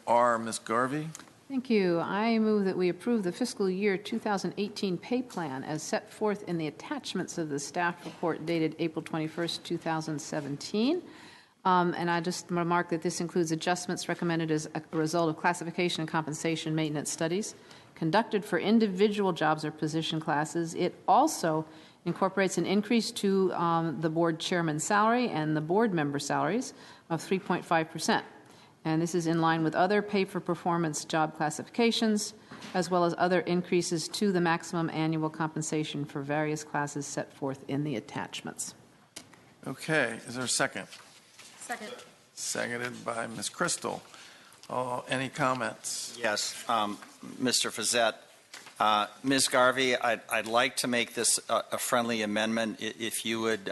Ms. Garvey. Thank you. I move that we approve the fiscal year 2018 pay plan as set forth in the attachments of the staff report dated April 21st, 2017. And I just remark that this includes adjustments recommended as a result of classification and compensation maintenance studies conducted for individual jobs or position classes. It also incorporates an increase to the board chairman's salary and the board member salaries of 3.5%. And this is in line with other pay-for-performance job classifications, as well as other increases to the maximum annual compensation for various classes set forth in the attachments. Okay. Is there a second? Second. Seconded by Ms. Crystal. Any comments? Yes, Mr. Fisette. Ms. Garvey, I'd like to make this a friendly amendment if you would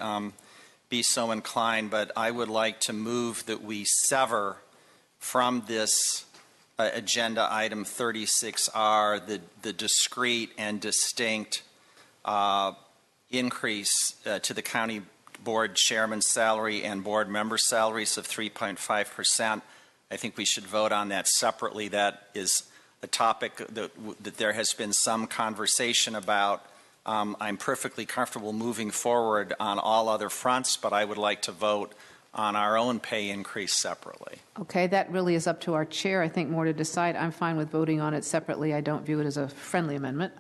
be so inclined, but I would like to move that we sever from this agenda item 36R the discrete and distinct increase to the county board chairman's salary and board member salaries of 3.5%. I think we should vote on that separately. That is a topic that there has been some conversation about. I'm perfectly comfortable moving forward on all other fronts, but I would like to vote on our own pay increase separately. Okay, that really is up to our chair, I think, more to decide. I'm fine with voting on it separately. I don't view it as a friendly amendment,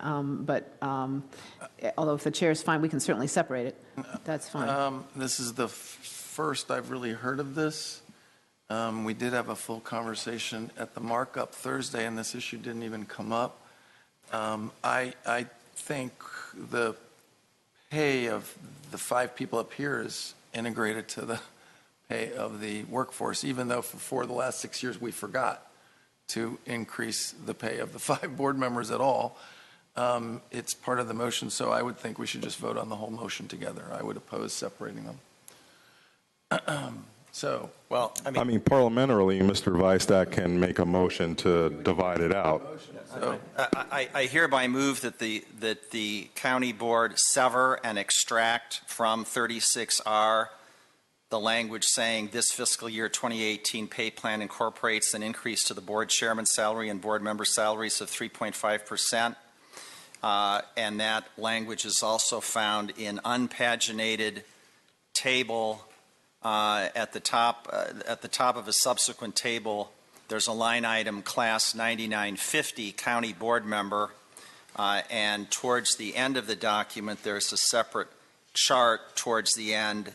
but although if the chair is fine, we can certainly separate it. That's fine. This is the first I've really heard of this. We did have a full conversation at the markup Thursday, and this issue didn't even come up. I think the pay of the 5 people up here is integrated to the pay of the workforce, even though for the last 6 years we forgot to increase the pay of the 5 board members at all. It's part of the motion, so I would think we should just vote on the whole motion together. I would oppose separating them. Well, I mean, parliamentarily, Mr. Vihstadt can make a motion to divide it out. So, I hereby move that the county board sever and extract from 36R the language saying this fiscal year 2018 pay plan incorporates an increase to the board chairman's salary and board member salaries of 3.5%. And that language is also found in unpaginated table at the top of a subsequent table. There's a line item class 9950 county board member, and towards the end of the document there's a separate chart towards the end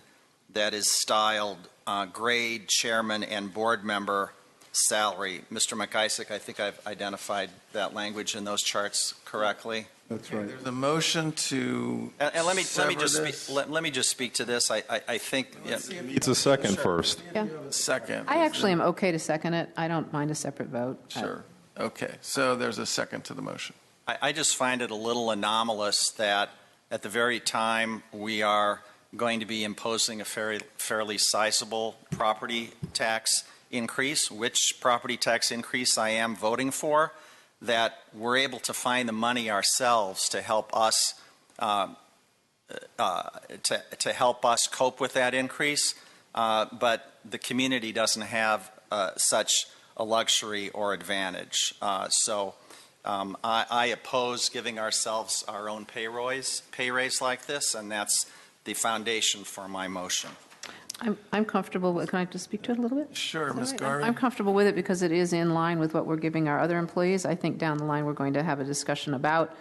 that is styled grade chairman and board member salary. Mr. McIsaac, I think I've identified that language in those charts correctly. That's right. There's a motion to and let me just speak to this. I think It's a second first. Yeah. second. I actually am okay to second it. I don't mind a separate vote. Sure. Okay. So there's a second to the motion. I just find it a little anomalous that at the very time we are going to be imposing a fairly sizable property tax increase, which property tax increase I am voting for, that we're able to find the money ourselves to help us to help us cope with that increase, but the community doesn't have such a luxury or advantage. So I oppose giving ourselves our own pay raise like this, and that's the foundation for my motion. I'm comfortable with, can I just speak to it a little bit? Sure, Ms. Garvey. I'm comfortable with it because it is in line with what we're giving our other employees. I think down the line we're going to have a discussion about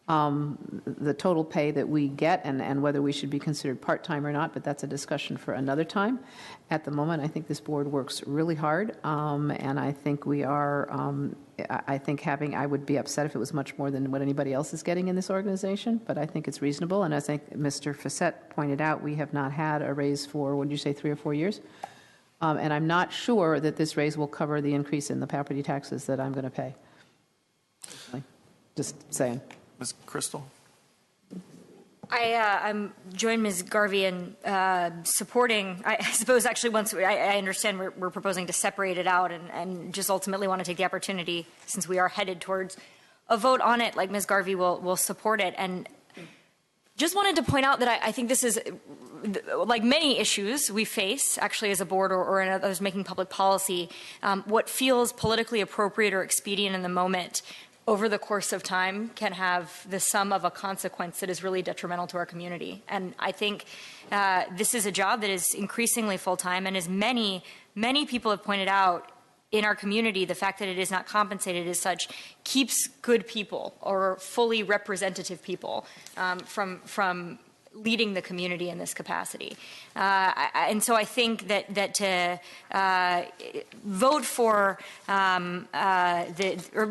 the total pay that we get and whether we should be considered part-time or not, but that's a discussion for another time. At the moment, I think this board works really hard, and I think we are, I would be upset if it was much more than what anybody else is getting in this organization, but I think it's reasonable, and as I think Mr. Fisette pointed out, we have not had a raise for, what did you say, 3 or 4 years? And I'm not sure that this raise will cover the increase in the property taxes that I'm going to pay. Just saying. Ms. Crystal? I'm join Ms. Garvey in supporting, I suppose actually once, I understand we're proposing to separate it out and just ultimately want to take the opportunity, since we are headed towards a vote on it, like Ms. Garvey will support it. And just wanted to point out that I think this is like many issues we face, actually, as a board or in others making public policy, what feels politically appropriate or expedient in the moment over the course of time can have the sum of a consequence that is really detrimental to our community. And I think this is a job that is increasingly full-time, and as many people have pointed out in our community, the fact that it is not compensated as such keeps good people or fully representative people from leading the community in this capacity. And so I think that to vote for, or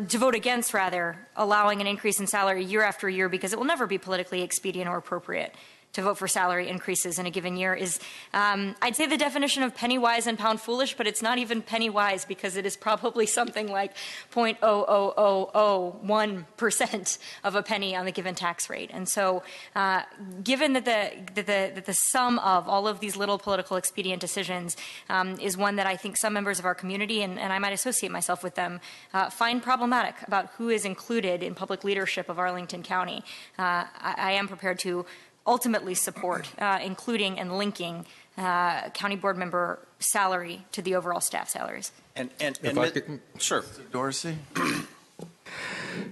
to vote against, rather, allowing an increase in salary year after year, because it will never be politically expedient or appropriate to vote for salary increases in a given year, is, I'd say, the definition of penny wise and pound foolish, but it's not even penny wise, because it is probably something like 0.00001% of a penny on the given tax rate. And so given that the sum of all of these little political expedient decisions is one that I think some members of our community, and I might associate myself with them, find problematic about who is included in public leadership of Arlington County, I am prepared to ultimately support including and linking county board member salary to the overall staff salaries. Sure. Dorsey?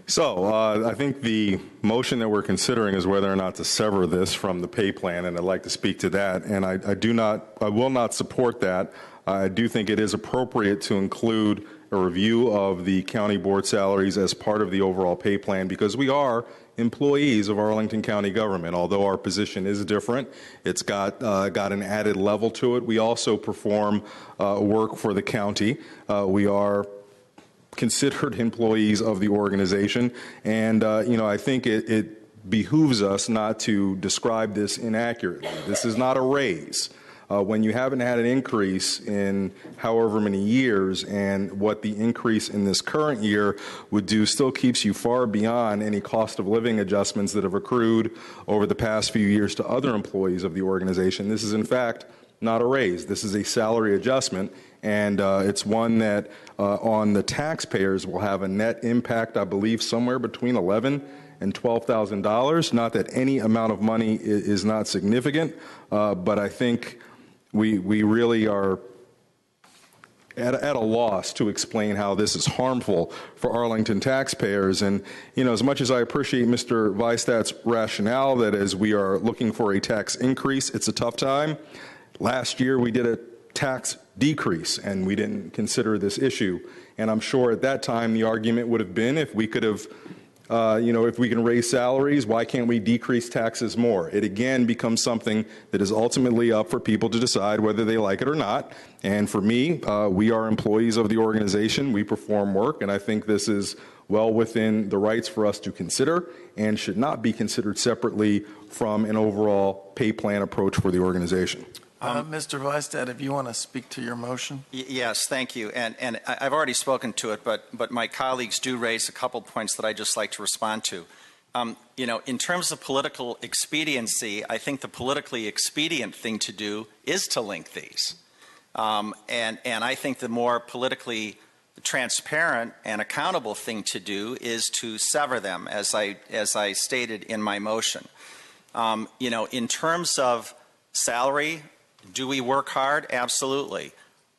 So I think the motion that we're considering is whether or not to sever this from the pay plan, and I'd like to speak to that. And I will not support that. I do think it is appropriate to include a review of the county board salaries as part of the overall pay plan, because we are employees of Arlington County government. Although our position is different, it's got an added level to it. We also perform work for the county. We are considered employees of the organization, and I think it behooves us not to describe this inaccurately. This is not a raise. When you haven't had an increase in however many years, and what the increase in this current year would do still keeps you far beyond any cost of living adjustments that have accrued over the past few years to other employees of the organization. This is, in fact, not a raise. This is a salary adjustment, and it's one that on the taxpayers will have a net impact, I believe, somewhere between $11,000 and $12,000. Not that any amount of money is not significant, but I think we really are at a loss to explain how this is harmful for Arlington taxpayers. And, as much as I appreciate Mr. Vihstadt's rationale that as we are looking for a tax increase, it's a tough time. Last year we did a tax decrease, and we didn't consider this issue. And I'm sure at that time the argument would have been, if we could have if we can raise salaries, why can't we decrease taxes more? It again becomes something that is ultimately up for people to decide whether they like it or not. And for me, we are employees of the organization. We perform work, and I think this is well within the rights for us to consider, and should not be considered separately from an overall pay plan approach for the organization. Mr. Vihstadt, if you want to speak to your motion. Yes, thank you. And I've already spoken to it, but my colleagues do raise a couple points that I'd just like to respond to. In terms of political expediency, I think the politically expedient thing to do is to link these. And I think the more politically transparent and accountable thing to do is to sever them, as I stated in my motion. In terms of salary, do we work hard? Absolutely.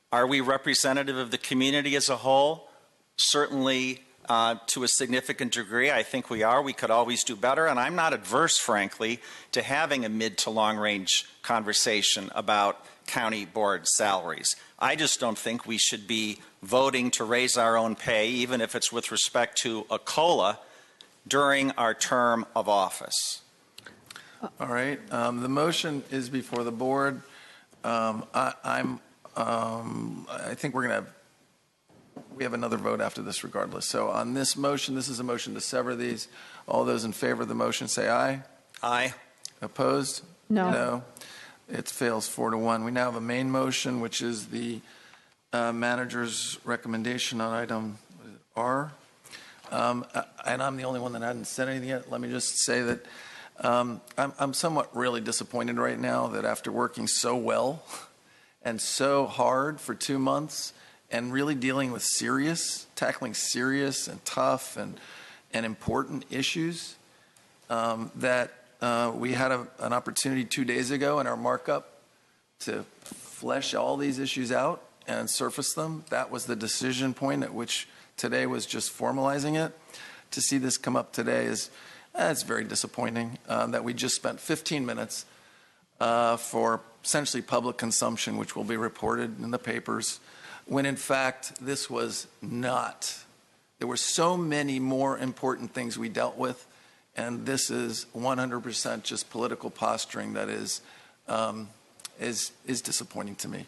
Are we representative of the community as a whole? Certainly, to a significant degree, I think we are. We could always do better, and I'm not adverse, frankly, to having a mid to long range conversation about county board salaries. I just don't think we should be voting to raise our own pay, even if it's with respect to a COLA, during our term of office. All right. The motion is before the board. I think we have another vote after this regardless. So on this motion, this is a motion to sever these. All those in favor of the motion say aye. Aye. Opposed? No. No. It fails 4-1. We now have a main motion, which is the manager's recommendation on item R. And I'm the only one that hadn't said anything yet. Let me just say that I'm somewhat really disappointed right now that after working so well and so hard for 2 months and really dealing with tackling serious and tough and important issues, that we had an opportunity 2 days ago in our markup to flesh all these issues out and surface them. That was the decision point at which today was just formalizing it. To see this come up today is, it's very disappointing that we just spent 15 minutes for essentially public consumption, which will be reported in the papers, when in fact this was not. There were so many more important things we dealt with, and this is 100% just political posturing that is disappointing to me.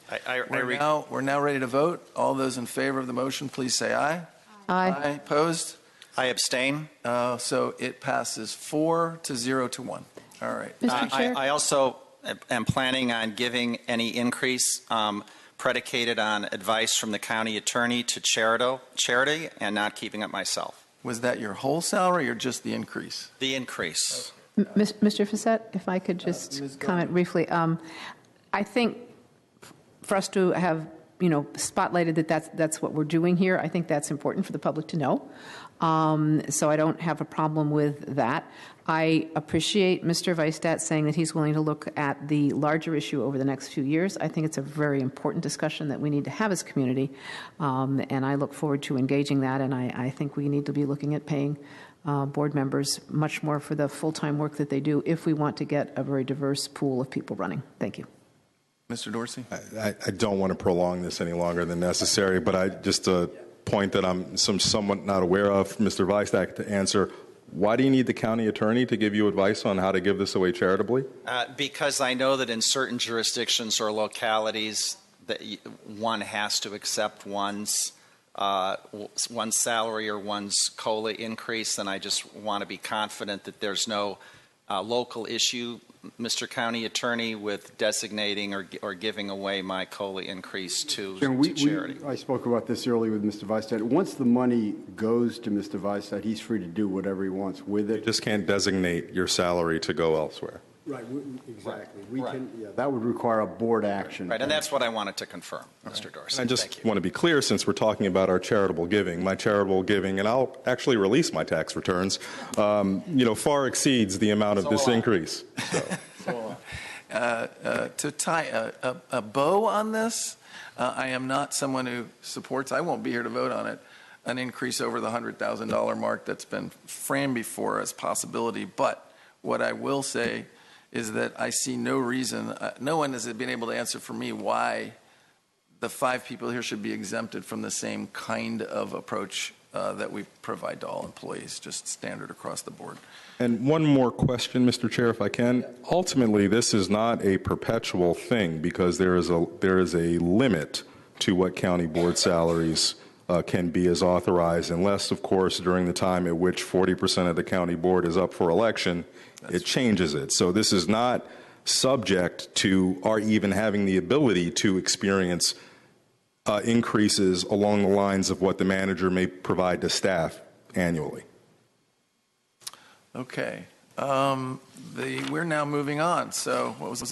We're now ready to vote. All those in favor of the motion, please say aye. Aye. Opposed? I abstain. So it passes 4-0 to 1. All right. Mr. Chair? I also am planning on giving any increase predicated on advice from the county attorney to charity and not keeping it myself. Was that your whole salary or just the increase? The increase. Mr. Fisette, if I could just Ms. comment briefly. I think for us to have, spotlighted that that's what we're doing here, I think that's important for the public to know. So I don't have a problem with that. I appreciate Mr. Vihstadt saying that he's willing to look at the larger issue over the next few years. I think it's a very important discussion that we need to have as a community, and I look forward to engaging that, and I think we need to be looking at paying board members much more for the full-time work that they do if we want to get a very diverse pool of people running. Thank you. Mr. Dorsey? I don't want to prolong this any longer than necessary, but just a point that I'm somewhat not aware of, Mr. Vihstadt, to answer. Why do you need the county attorney to give you advice on how to give this away charitably? Because I know that in certain jurisdictions or localities that one has to accept one's salary or one's COLA increase, and I just want to be confident that there's no local issue, Mr. County Attorney, with designating or giving away my COLA increase to charity. I spoke about this earlier with Mr. Vihstadt. Once the money goes to Mr. Vihstadt, he's free to do whatever he wants with it. You just can't designate your salary to go elsewhere. Right, exactly. That would require a board action. Right, and that's what I wanted to confirm, Mr. Dorsey. I just want to be clear, since we're talking about our charitable giving, my charitable giving, and I'll actually release my tax returns, far exceeds the amount of this increase. So. To tie a bow on this, I am not someone who supports, I won't be here to vote on it, an increase over the $100,000 mark that's been framed before as possibility. But what I will say is that I see no reason, no one has been able to answer for me why the 5 people here should be exempted from the same kind of approach that we provide to all employees, just standard across the board. And one more question, Mr. Chair, if I can. Ultimately, this is not a perpetual thing because there is a limit to what county board salaries can be as authorized, unless, of course, during the time at which 40% of the county board is up for election, it changes it. So this is not subject to our even having the ability to experience increases along the lines of what the manager may provide to staff annually. Okay. We're now moving on. So what was